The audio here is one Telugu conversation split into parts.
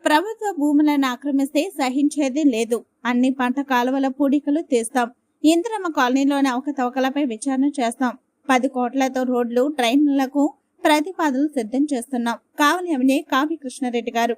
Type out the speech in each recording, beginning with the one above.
ప్రభుత్వ భూములను ఆక్రమిస్తే సహించేది లేదు. అన్ని పంట కాలువల పూడికలు తీస్తాం. ఇందిరమ్మ కాలనీలోని అవకతవకలపై విచారణ చేస్తాం. 10 కోట్లతో రోడ్లు, ట్రైన్లకు ప్రతిపాదనలు సిద్ధం చేస్తున్నాం. కావలి ఎమ్మెల్యే కావి కృష్ణారెడ్డి గారు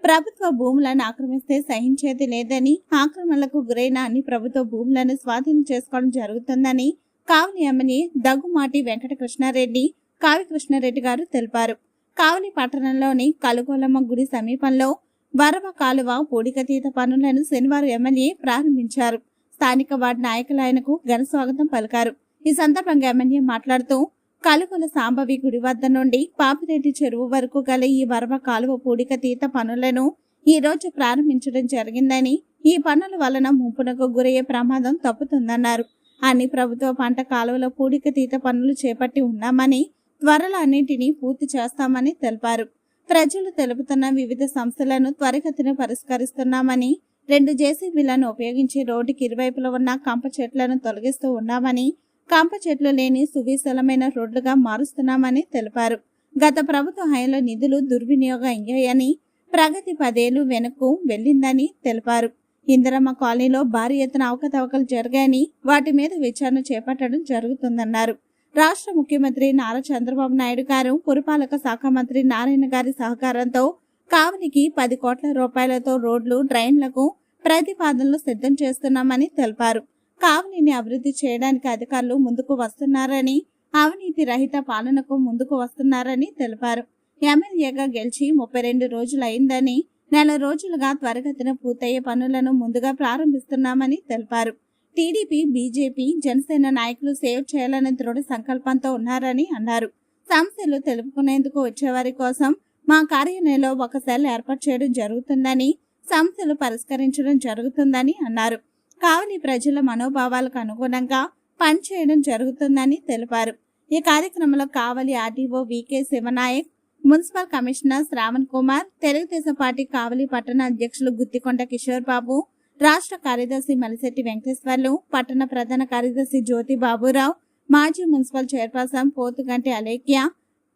ప్రభుత్వ భూములను ఆక్రమిస్తే సహించేది లేదని, ఆక్రమణలకు గురైన అన్ని ప్రభుత్వ భూములను స్వాధీనం చేసుకోవడం జరుగుతుందని కావలి ఎమ్మెల్యే దగ్గుమాటి వెంకట కృష్ణారెడ్డి, కావి కృష్ణారెడ్డి గారు తెలిపారు. కావలి పట్టణంలోని కలుగోలమ్మ గుడి సమీపంలో వరవ కాలువ పూడికతీత పనులను శనివారం ఎమ్మెల్యే ప్రారంభించారు. స్థానిక వార్డు నాయకులు ఆయనకు ఘన స్వాగతం పలికారు. ఈ సందర్భంగా ఎమ్మెల్యే మాట్లాడుతూ కలుగొల సాంబవి గుడి వద్ద నుండి పాపిరెడ్డి చెరువు వరకు గల ఈ వరవ కాలువ పూడికతీత పనులను ఈ రోజు ప్రారంభించడం జరిగిందని, ఈ పనుల వలన ముంపునకు గురయ్యే ప్రమాదం తప్పుతుందన్నారు. అన్ని ప్రభుత్వ పంట కాలువల పూడికతీత పనులు చేపట్టి ఉన్నామని, త్వరలో అన్నింటినీ పూర్తి చేస్తామని తెలిపారు. ప్రజలు తెలుపుతున్న వివిధ సమస్యలను త్వరితగతిన పరిష్కరిస్తున్నామని, 2 జేసీబీలను ఉపయోగించి రోడ్డుకి ఇరువైపులా ఉన్న కంప చెట్లను తొలగిస్తూ ఉన్నామని, కంప చెట్లు లేని సువిశాలమైన రోడ్లుగా మారుస్తున్నామని తెలిపారు. గత ప్రభుత్వ హయాంలో నిధులు దుర్వినియోగం అయ్యాయని, ప్రగతి 10 ఏళ్లు వెనక్కు వెళ్లిందని తెలిపారు. ఇందిరమ్మ కాలనీలో భారీ ఎత్తున అవకతవకలు జరిగాయని, వాటి మీద విచారణ చేపట్టడం జరుగుతుందన్నారు. రాష్ట్ర ముఖ్యమంత్రి నారా చంద్రబాబు నాయుడు గారు, పురపాలక శాఖ మంత్రి నారాయణ గారి సహకారంతో కావలికి 10 కోట్ల రూపాయలతో రోడ్లు, డ్రైన్లకు ప్రతిపాదనలు సిద్ధం చేస్తున్నామని తెలిపారు. కావలిని అభివృద్ధి చేయడానికి అధికారులు ముందుకు వస్తున్నారని, అవినీతి రహిత పాలనకు ముందుకు వస్తున్నారని తెలిపారు. ఎమ్మెల్యేగా గెలిచి 32 రోజులు అయిందని, 4 రోజులుగా త్వరగతిన పూర్తయ్యే పనులను ముందుగా ప్రారంభిస్తున్నామని తెలిపారు. టీడీపీ, బీజేపీ, జనసేన నాయకులు సేవ్ చేయాలనే దృఢ సంకల్పంతో ఉన్నారని అన్నారు. సమస్యలు తెలుపుకునేందుకు వచ్చేవారి కోసం మా కార్యాలయంలో ఒక సెల్ ఏర్పాటు చేయడం జరుగుతుందని, సమస్యలు పరిష్కరించడం జరుగుతుందని అన్నారు. కావలి ప్రజల మనోభావాలకు అనుగుణంగా పనిచేయడం జరుగుతుందని తెలిపారు. ఈ కార్యక్రమంలో Kavali RDO V K Sivanayak, municipal commissioner Sravan Kumar, Telugu Desam party Kavali పట్టణ అధ్యక్షులు గుత్తికొండ కిషోర్ బాబు, రాష్ట్ర కార్యదర్శి మలిశెట్టి వెంకటేశ్వర్లు, పట్టణ ప్రధాన కార్యదర్శి జ్యోతి బాబురావు, మాజీ మున్సిపల్ చైర్పర్సన్ పోతుగంటి అలేఖ్య,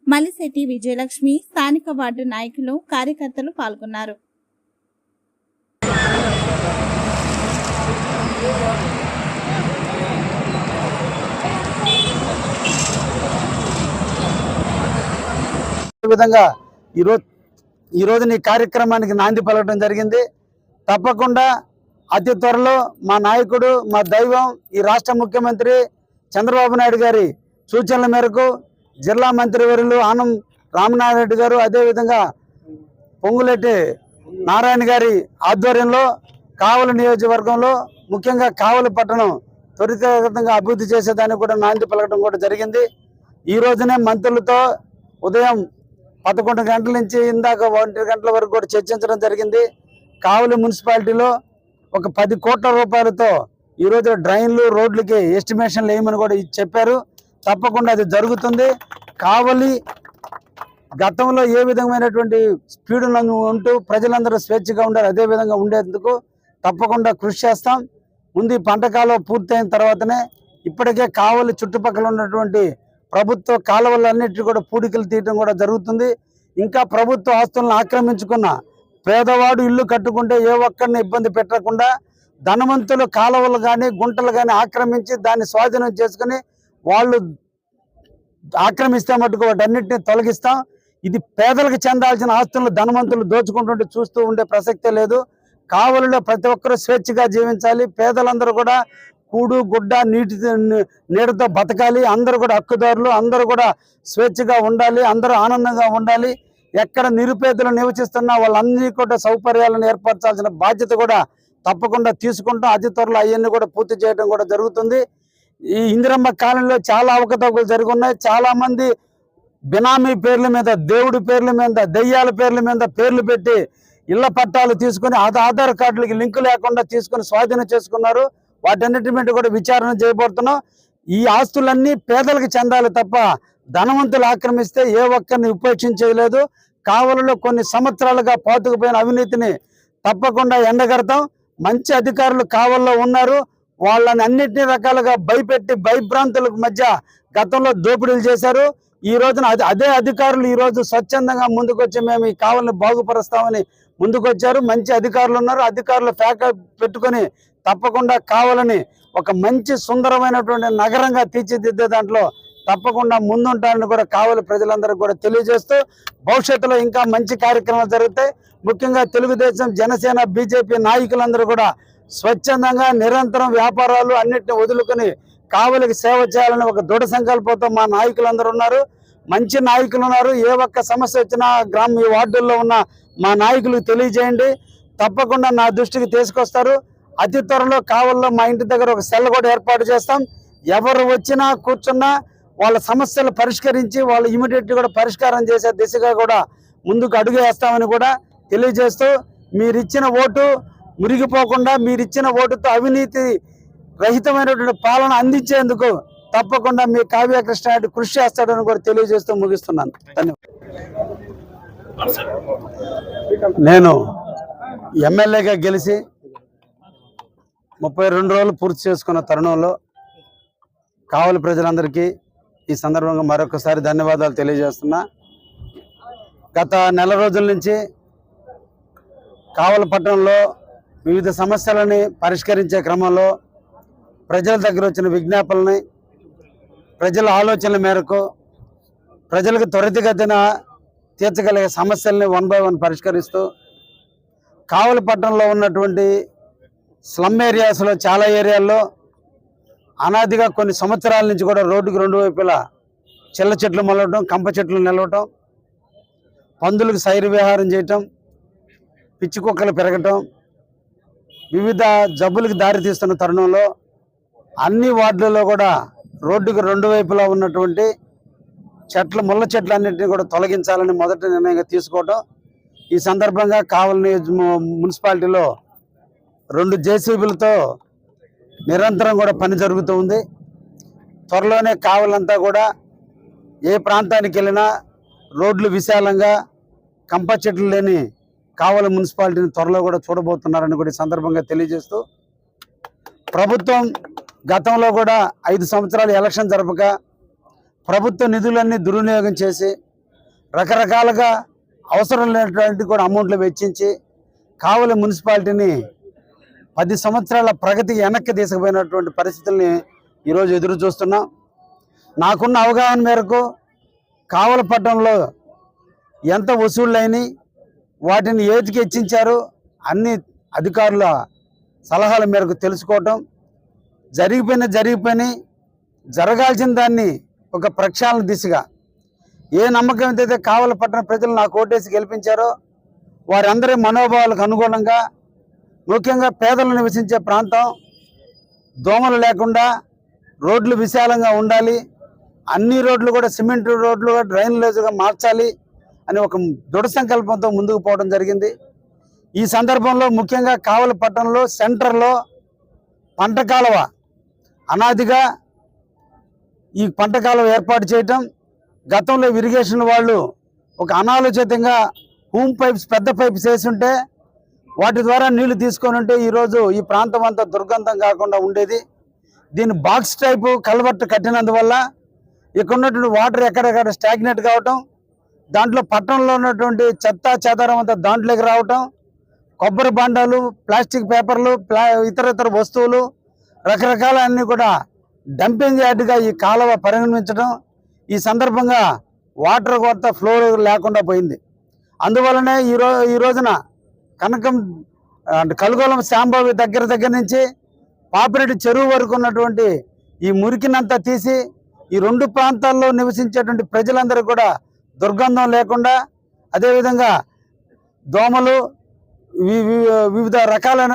మలిశెట్టి విజయలక్ష్మి, స్థానిక వార్డు నాయకులు, కార్యకర్తలు పాల్గొన్నారు. ఈరోజు ఈ కార్యక్రమానికి నాంది పలకడం జరిగింది. తప్పకుండా అతి త్వరలో మా నాయకుడు, మా దైవం, ఈ రాష్ట్ర ముఖ్యమంత్రి చంద్రబాబు నాయుడు గారి సూచనల మేరకు జిల్లా మంత్రివర్యులు ఆనం రామనారాయణ రెడ్డి గారు, అదేవిధంగా పొంగులేటి నారాయణ గారి ఆధ్వర్యంలో కావలి నియోజకవర్గంలో ముఖ్యంగా కావలి పట్టణం త్వరితగతంగా అభివృద్ధి చేసేదానికి కూడా నాంది పలకడం కూడా జరిగింది. ఈ రోజునే మంత్రులతో ఉదయం 11 గంటల నుంచి ఇందాక 1 గంటల వరకు కూడా చర్చించడం జరిగింది. కావలి మున్సిపాలిటీలో ఒక 10 కోట్ల రూపాయలతో ఈరోజు డ్రైన్లు, రోడ్లకి ఎస్టిమేషన్లు వేయమని కూడా చెప్పారు. తప్పకుండా అది జరుగుతుంది. కావలి గతంలో ఏ విధమైనటువంటి స్పీడ్ ఉంటూ ప్రజలందరూ స్వేచ్ఛగా ఉండారు, అదే విధంగా ఉండేందుకు తప్పకుండా కృషి చేస్తాం. ముందు ఈ పంట కాలం పూర్తయిన తర్వాతనే ఇప్పటికే కావలి చుట్టుపక్కల ఉన్నటువంటి ప్రభుత్వ కాలువలన్నిటి కూడా పూడికలు తీయడం కూడా జరుగుతుంది. ఇంకా ప్రభుత్వ ఆస్తులను ఆక్రమించుకున్న పేదవాడు ఇల్లు కట్టుకుంటే ఏ ఒక్కరిని ఇబ్బంది పెట్టకుండా ధనవంతులు కాలువలు కానీ గుంటలు కానీ ఆక్రమించి దాన్ని స్వాధీనం చేసుకుని వాళ్ళు ఆక్రమిస్తే మటుకు వాటన్నిటిని తొలగిస్తాం. ఇది పేదలకు చెందాల్సిన ఆస్తులను ధనవంతులు దోచుకుంటుంటే చూస్తూ ఉండే ప్రసక్తే లేదు. కావలిలో ప్రతి ఒక్కరూ స్వేచ్ఛగా జీవించాలి. పేదలందరూ కూడా కూడు గుడ్డ నీటితో బతకాలి. అందరూ కూడా హక్కుదారులు, అందరూ కూడా స్వేచ్ఛగా ఉండాలి, అందరూ ఆనందంగా ఉండాలి. ఎక్కడ నిరుపేదలు నివసిస్తున్నా వాళ్ళందరినీ కూడా సౌకర్యాలను ఏర్పరచాల్సిన బాధ్యత కూడా తప్పకుండా తీసుకుంటాం. అతి త్వరలో అవన్నీ కూడా పూర్తి చేయడం కూడా జరుగుతుంది. ఈ ఇందిరమ్మ కాలనీలో చాలా అవకతవకలు జరిగి ఉన్నాయి. చాలా మంది బినామీ పేర్ల మీద, దేవుడి పేర్ల మీద, దెయ్యాల పేర్ల మీద పేర్లు పెట్టి ఇళ్ల పట్టాలు తీసుకుని ఆధార్ కార్డులకి లింకు లేకుండా తీసుకుని స్వాధీనం చేసుకున్నారు. వాటన్నిటి మీద కూడా విచారణ చేయబడుతున్నాం. ఈ ఆస్తులన్నీ పేదలకు చెందాలి తప్ప ధనవంతులు ఆక్రమిస్తే ఏ ఒక్కరిని ఉపేక్షించలేదు. కావలిలో కొన్ని సంవత్సరాలుగా పాతుకుపోయిన అవినీతిని తప్పకుండా ఎండగడతాం. మంచి అధికారులు కావలిలో ఉన్నారు. వాళ్ళని అన్నిటినీ రకాలుగా భయపెట్టి భయభ్రాంతులకు మధ్య గతంలో దోపిడీలు చేశారు. ఈ రోజున అదే అధికారులు ఈ రోజు స్వచ్ఛందంగా ముందుకొచ్చి మేము ఈ కావలిని బాగుపరుస్తామని ముందుకొచ్చారు. మంచి అధికారులు ఉన్నారు. అధికారులు ప్యాకప్ పెట్టుకొని తప్పకుండా కావాలని ఒక మంచి సుందరమైనటువంటి నగరంగా తీర్చిదిద్దే దాంట్లో తప్పకుండా ముందుంటారని కూడా కావలి ప్రజలందరికీ కూడా తెలియజేస్తూ భవిష్యత్తులో ఇంకా మంచి కార్యక్రమాలు జరుగుతాయి. ముఖ్యంగా తెలుగుదేశం, జనసేన, బీజేపీ నాయకులందరూ కూడా స్వచ్ఛందంగా నిరంతరం వ్యాపారాలు అన్నిటిని వదులుకొని కావలికి సేవ చేయాలని ఒక దృఢ సంకల్పంతో మా నాయకులందరూ ఉన్నారు. మంచి నాయకులు ఉన్నారు. ఏ ఒక్క సమస్య వచ్చినా ఈ వార్డుల్లో ఉన్న మా నాయకులకు తెలియజేయండి. తప్పకుండా నా దృష్టికి తీసుకొస్తారు. అతి త్వరలో కావలిలో మా ఇంటి దగ్గర ఒక సెల్ కూడా ఏర్పాటు చేస్తాం. ఎవరు వచ్చినా కూర్చున్నా వాళ్ళ సమస్యలు పరిష్కరించి వాళ్ళు ఇమీడియట్ కూడా పరిష్కారం చేసే దిశగా కూడా ముందుకు అడుగు వేస్తామని కూడా తెలియజేస్తూ మీరిచ్చిన ఓటు మురిగిపోకుండా మీరిచ్చిన ఓటుతో అవినీతి రహితమైనటువంటి పాలన అందించేందుకు తప్పకుండా మీ కావ్య కృష్ణారెడ్డి కృషి చేస్తాడని కూడా తెలియజేస్తూ ముగిస్తున్నాను. ధన్యవాదాలు. నేను ఎమ్మెల్యేగా గెలిచి 32 రోజులు పూర్తి చేసుకున్న తరుణంలో కావలి ప్రజలందరికీ ఈ సందర్భంగా మరొకసారి ధన్యవాదాలు తెలియజేస్తున్నా. గత నెల రోజుల నుంచి కావలి పట్టణంలో వివిధ సమస్యలని పరిష్కరించే క్రమంలో ప్రజల దగ్గర వచ్చిన విజ్ఞాపనల్ని ప్రజల ఆలోచనల మేరకు ప్రజలకు త్వరితగతిన తీర్చగలిగే సమస్యల్ని 1 by 1 పరిష్కరిస్తూ కావలి పట్టణంలో ఉన్నటువంటి స్లమ్ ఏరియాస్లో చాలా ఏరియాల్లో అనాదిగా కొన్ని సంవత్సరాల నుంచి కూడా రోడ్డుకు 2 వైపులా చిల్ల చెట్లు మొలవటం, కంప చెట్లు నిలవటం, పందులకు సైరు విహారం చేయటం, పిచ్చి కుక్కలు పెరగటం, వివిధ జబ్బులకు దారితీస్తున్న తరుణంలో అన్ని వార్డులలో కూడా రోడ్డుకు 2 వైపులా ఉన్నటువంటి ముళ్ళ చెట్లన్నింటినీ కూడా తొలగించాలని మొదటి నిర్ణయంగా తీసుకోవటం. ఈ సందర్భంగా కావలి మున్సిపాలిటీలో 2 జేసీబీలతో నిరంతరం కూడా పని జరుగుతూ ఉంది. త్వరలోనే కావలంతా కూడా ఏ ప్రాంతానికి వెళ్ళినా రోడ్లు విశాలంగా కంప చెట్లు లేని కావలి మున్సిపాలిటీని త్వరలో కూడా చూడబోతున్నారని కూడా ఈ సందర్భంగా తెలియజేస్తూ ప్రభుత్వం గతంలో కూడా 5 సంవత్సరాలు ఎలక్షన్ జరపక ప్రభుత్వ నిధులన్నీ దుర్వినియోగం చేసి రకరకాలుగా అవసరం లేనటువంటి కూడా అమౌంట్లు వెచ్చించి కావలి మున్సిపాలిటీని 10 సంవత్సరాల ప్రగతికి వెనక్కి తీసుకుపోయినటువంటి పరిస్థితుల్ని ఈరోజు ఎదురు చూస్తున్నాం. నాకున్న అవగాహన మేరకు కావలి పట్టణంలో ఎంత వసూళ్ళైనా వాటిని ఏతికి హెచ్చించారు అన్ని అధికారుల సలహాల మేరకు తెలుసుకోవటం, జరిగిపోయినాయి జరగాల్సిన దాన్ని ఒక ప్రక్షాళన దిశగా ఏ నమ్మకం అయితే కావలి పట్టణ ప్రజలు నాకు ఓటేసి గెలిపించారో వారందరి మనోభావాలకు అనుగుణంగా ముఖ్యంగా పేదలు నివసించే ప్రాంతం, దోమలు లేకుండా రోడ్లు విశాలంగా ఉండాలి, అన్ని రోడ్లు కూడా సిమెంట్ రోడ్లు డ్రైనేజ్గా మార్చాలి అని ఒక దృఢ సంకల్పంతో ముందుకు పోవడం జరిగింది. ఈ సందర్భంలో ముఖ్యంగా కావలి పట్టణంలో సెంటర్లో పంట కాలువ అనాదిగా ఈ పంట కాలువ ఏర్పాటు చేయటం, గతంలో ఇరిగేషన్ వాళ్ళు ఒక అనాలోచితంగా హూమ్ పైప్స్ పెద్ద పైప్స్ వేసి ఉంటే వాటి ద్వారా నీళ్లు తీసుకొని ఉంటే ఈరోజు ఈ ప్రాంతం అంతా దుర్గంధం కాకుండా ఉండేది. దీన్ని బాక్స్ టైపు కల్వర్ట్ కట్టినందువల్ల ఇక్కడ ఉన్నటువంటి వాటర్ ఎక్కడెక్కడ స్టాగ్నేట్ కావటం, దాంట్లో పట్టణంలో ఉన్నటువంటి చెత్త చెదారం అంతా దాంట్లోకి రావటం, కొబ్బరి బాండాలు, ప్లాస్టిక్ పేపర్లు, ఇతర వస్తువులు రకరకాల అన్నీ కూడా డంపింగ్ యార్డ్గా ఈ కాలువ పరిగణించడం, ఈ సందర్భంగా వాటర్ కొరత ఫ్లో లేకుండా పోయింది. అందువల్లనే ఈ రోజున కలుగోలం శాంబావి దగ్గర నుంచి పాపిరెడ్డి చెరువు వరకు ఉన్నటువంటి ఈ మురికినంతా తీసి ఈ 2 ప్రాంతాల్లో నివసించేటువంటి ప్రజలందరూ కూడా దుర్గంధం లేకుండా, అదేవిధంగా దోమలు వివిధ రకాలైన